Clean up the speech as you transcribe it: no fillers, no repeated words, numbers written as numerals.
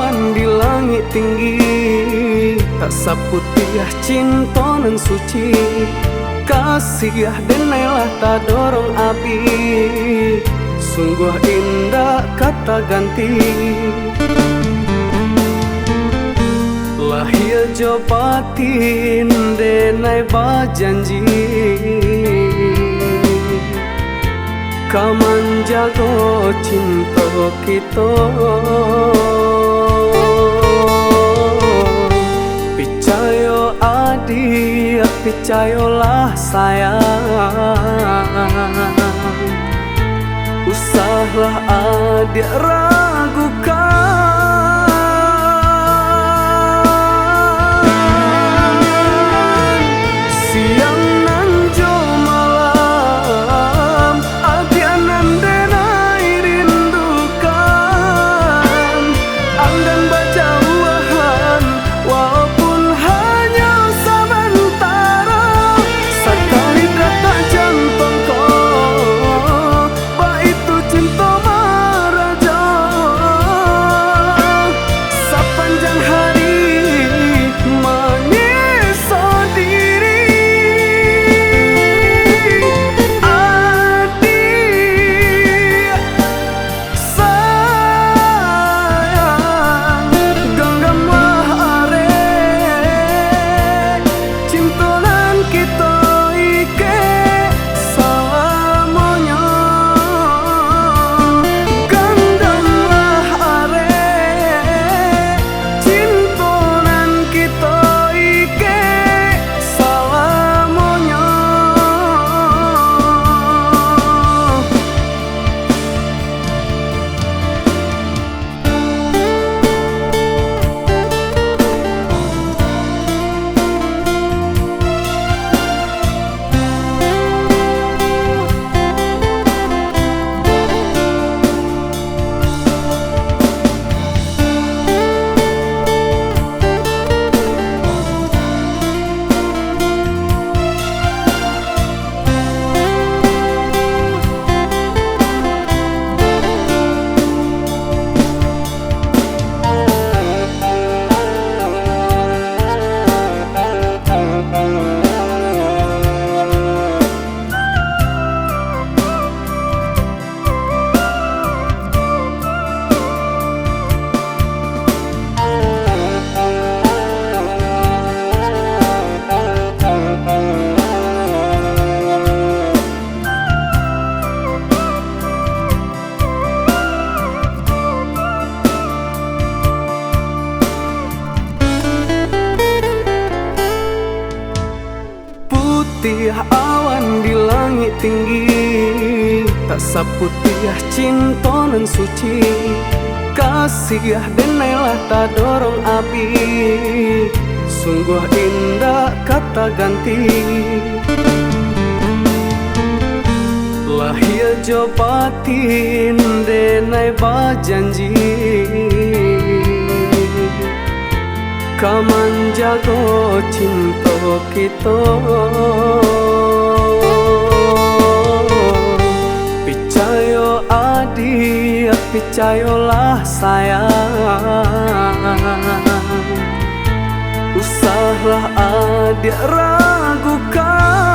awan di langit tinggi, tak saputih cinta nan suci. Kasih denailah tak dorong api, sungguh indah kata ganti. Lahir jo batin denai bajanji, kaman jago cinta kita. Picayo adik, picayolah sayang, usahlah adik ragukan. Siang nan jo malam, adik nan denai rindukan. Anggan berjauhan walaupun hanya sementara, sekali detak jantung kau, bah itu cinta meraja. Sepanjang hari menyiksa diri, adik sayang, genggamlah arek cinta nan kita ike selamanya. Genggamlah arek cinta nan kita ike selamanya. Putih awan di langit tinggi, tak saputih cinta nan suci. Kasih denailah tak dorong api, sungguh indah kata ganti. Lahir jo batin denai bajanji, kaman jago cinta kita. Picayo adik, picayolah sayang, usahlah adik ragukan.